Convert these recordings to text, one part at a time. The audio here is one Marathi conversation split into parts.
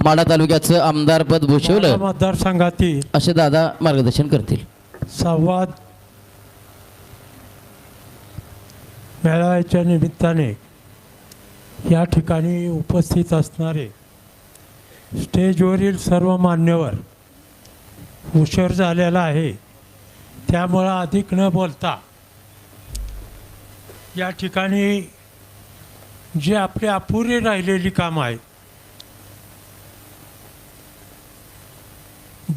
माढा तालुक्याचं आमदारपद भूषवलं मतदारसंघातील असे दादा मार्गदर्शन करतील. संवाद मेळाव्याच्या निमित्ताने या ठिकाणी उपस्थित असणारे स्टेजवरील सर्व मान्यवर, उशीर झालेला आहे त्यामुळं अधिक न बोलता या ठिकाणी जी आपली अपुरी राहिलेली कामं आहेत,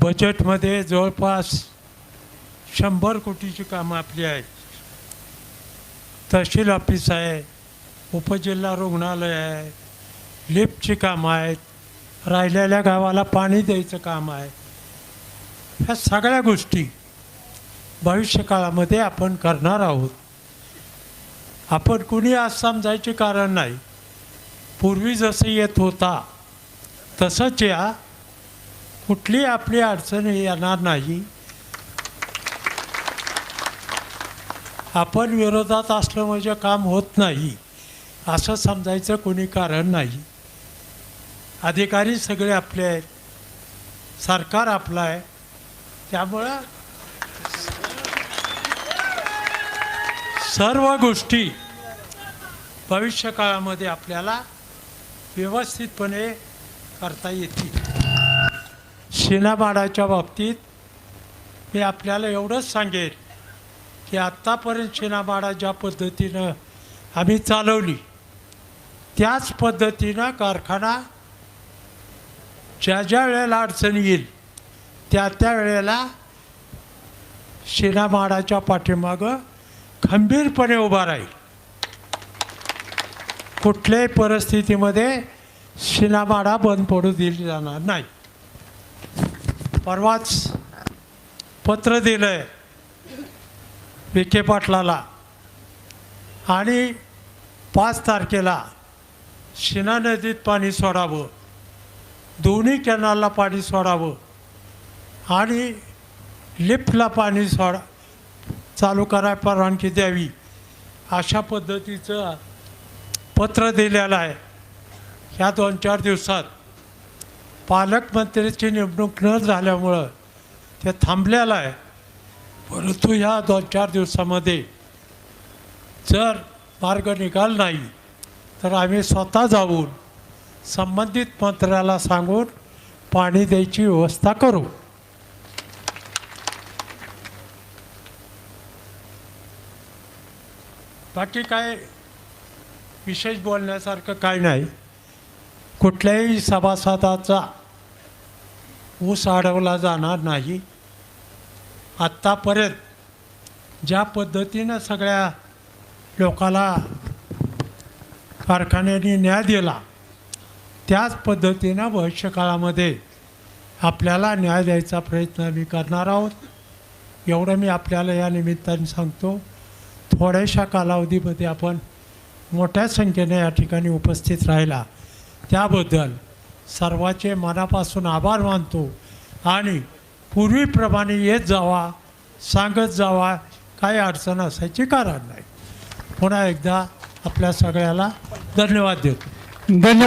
बजेटमध्ये जवळपास 100 कोटीची कामं आपली आहेत. तहसील ऑफिस आहे, उपजिल्हा रुग्णालय आहे, लिफ्टची कामं आहेत, राहिलेल्या गावाला पाणी द्यायचं काम आहे. ह्या सगळ्या गोष्टी भविष्यकाळामध्ये आपण करणार आहोत. आपण कुणी आज समजायचे कारण नाही. पूर्वी जसं येत होता तसंच या, कुठली आपली अडचण येणार नाही. आपण विरोधात असलं म्हणजे काम होत नाही असं समजायचं कोणी कारण नाही. अधिकारी सगळे आपले आहेत, सरकार आपलं आहे. त्यामुळं सर्व गोष्टी भविष्यकाळामध्ये आपल्याला व्यवस्थितपणे करता येतील. शिणामाडाच्या बाबतीत मी आपल्याला एवढंच सांगेन की आत्तापर्यंत शिणामाडा ज्या पद्धतीनं आम्ही चालवली त्याच पद्धतीनं कारखाना ज्या ज्या वेळेला अडचण येईल त्या वेळेला शिणामाडाच्या पाठीमागं खंबीरपणे उभा राहील. कुठल्याही परिस्थितीमध्ये शिणामाडा बंद पडू दिली जाणार नाही. परवाच पत्र दिलं आहे विखे पाटलाला आणि 5 तारखेला शिना नदीत पाणी सोडावं, दोन्ही कॅनलला पाणी सोडावं आणि लिफ्टला पाणी चालू करायला परवानगी द्यावी अशा पद्धतीचं पत्र दिलेलं आहे. ह्या 2-4 दिवसात पालकमंत्र्याची नेमणूक न झाल्यामुळं ते थांबलेलं आहे. परंतु ह्या 2-4 दिवसामध्ये जर मार्ग निघाला नाही तर आम्ही स्वतः जाऊन संबंधित मंत्र्याला सांगून पाणी द्यायची व्यवस्था करू. बाकी काय विशेष बोलण्यासारखं काय नाही. कुठल्याही सभासदाचा ऊस अडवला जाणार नाही. आत्तापर्यंत ज्या पद्धतीनं सगळ्या लोकाला कारखान्यांनी न्याय दिला त्याच पद्धतीनं भविष्यकाळामध्ये आपल्याला न्याय द्यायचा प्रयत्न आम्ही करणार आहोत. एवढं मी आपल्याला या निमित्ताने सांगतो. थोड्याशा कालावधीमध्ये आपण मोठ्या संख्येने या ठिकाणी उपस्थित राहिला त्याबद्दल सर्वांचे मनापासून आभार मानतो आणि पूर्वीप्रमाणे येत जावा, सांगत जावा, काही अडचण असायची कारण नाही. पुन्हा एकदा आपल्या सगळ्याला धन्यवाद देतो. धन्यवाद.